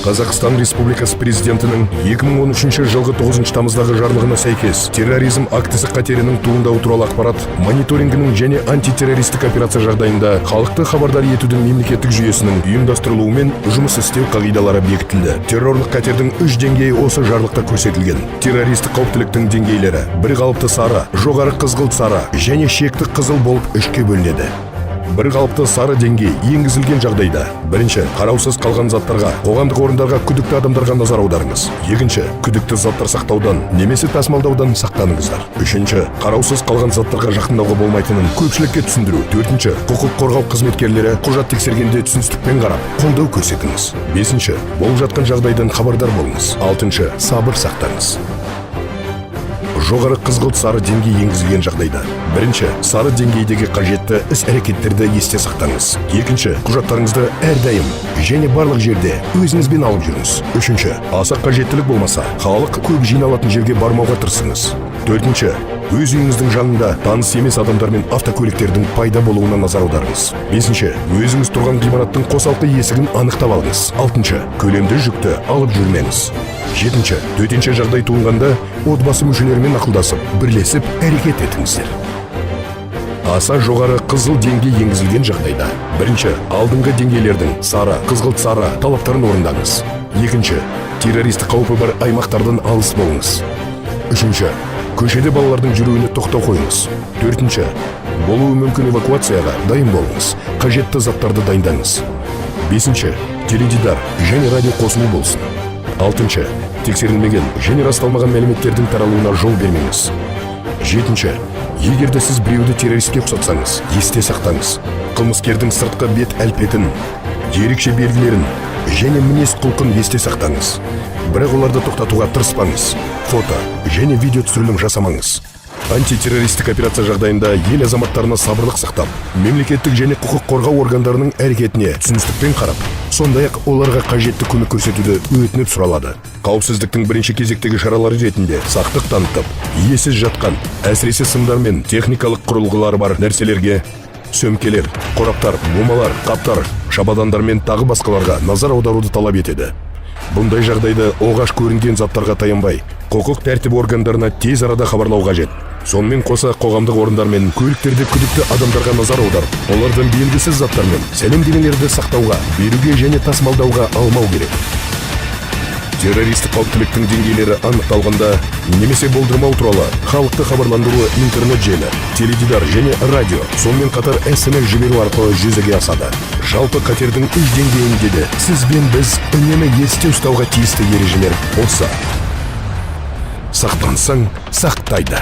Қазақстан Республикасы президентінің 2013 жылғы 9 тамыздағы жарлығына сәйкес терроризм актісі қатерінің туындауы туралы ақпарат мониторингінің және антитеррористік операция жағдайында халықты хабардар етудің мемлекеттік жүйесінің ұйымдастырылуымен жұмыс істеу қағидалары бекітілді. Террорлық қатердің 3 деңгейі осы жарлықта көрсетілген. Террористік қауіптіліктің деңгейлері бір қалыпты сары, жоғары қызғылт сары және шекті қызыл болып үшке бөлінеді. Бір қалыпты сары деңгей енгізілген жағдайда: бірінші, қараусыз қалған заттарға, қоғамдық орындарға, күдікті адамдарға назар аударыңыз. Екінші, күдікті заттар сақтаудан немесе тасымалдаудан сақтаныңыздар. Үшінші, қараусыз қалған заттарға жақындауға болмайтынын көпшілікке түсіндіру. Төртінші, құқық қорғау қызметкерлері құжат тексергенде түсіністікпен қарап, қолдау көрсетіңіз. Бесінші, болып жатқан жағдайдан хабардар болыңыз. Алтыншы, сабыр сақтаңыз. Жоғары қызғылт сары деңгей енгізілген жағдайда: бірінші, сары деңгейдегі қажетті іс-әрекеттерді есте сақтаңыз. Екінші, құжаттарыңызды әрдайым және барлық жерде өзіңізбен алып жүріңіз. Үшінші, аса қажеттілік болмаса, халық көп жиналатын жерге бармауға тырысыңыз. Төртінші, өз үйіңіздің жанында таныс емес адамдар мен автокөліктердің пайда болуына назар аударыңыз. Бесінші, өзіңіз тұрған ғимараттың қосалқы есігін анықтап алыңыз. Алтыншы, көлемді жүкті алып жүрмеңіз. Жетінші, төтенше жағдай туындағанда отбасы мүшелерімен ақылдасып, бірлесіп әрекет етіңіздер. Аса жоғары қызыл деңгей енгізілген жағдайда: бірінші, алдыңғы деңгейлердің сары, қызғылт сары талаптарын орындаңыз. Екінші, террористік қаупі бар аймақтардан алыс болыңыз. Үшінші, көшеде балалардың жүруіне тоқтау қойыңыз. Төртінші, болуы мүмкін эвакуацияға дайын болыңыз. Қажетті заттарды дайындаңыз. Бесінші, теледидар және радио қосылу болсын. Алтыншы, тексерілмеген және расталмаған мәліметтердің таралуына жол бермеңіз. Жетінші, егерде сіз біреуді террористке ұқсатсаңыз, есте сақтаңыз: қылмыскердің сыртқы бет әлпетін, ерекше белгілерін және мінез құлқын есте сақтаңыз. Бірақ оларды тоқтатуға тырыспаңыз. Фото және видео түсірілім жасамаңыз. Антитеррористік операция жағдайында ел азаматтарына сабырлық сақтап, мемлекеттік және құқық қорғау органдарының әрекетіне түсіністікпен қарап, сондай-ақ оларға қажетті көмек көрсетуді өтініп сұралады. Қауіпсіздіктің бірінші кезектегі шаралары ретінде сақтық танытып, иесіз жатқан, әсіресе сымдар мен техникалық құрылғылары бар нәрселерге, сөмкелер, қораптар, бумалар, қаптар, шабадандар мен тағы басқаларға назар аударуды талап етеді. Бұндай жағдайда оғаш көрінген заттарға таянбай, құқық тәртіп органдарына тез арада хабарлау қажет. Сонымен қоса қоғамдық орындар мен көліктерде күдікті адамдарға назар аударып, олардан белгісіз заттар мен сәлемдемелерді сақтауға, беруге және тасымалдауға алмау керек. Террористік қауіптіліктің деңгейлері анықталғанда немесе болдырмау туралы халықты хабарландыруы интернет желі, теледидар және радио, сонымен қатар SMS жіберу арқылы жүзеге асады. Жалпы қатердің 3 деңгейінде де сіз бен біз үнемі есте ұстауға тиісті ережелер осы. Сақтансаң, сақтайды.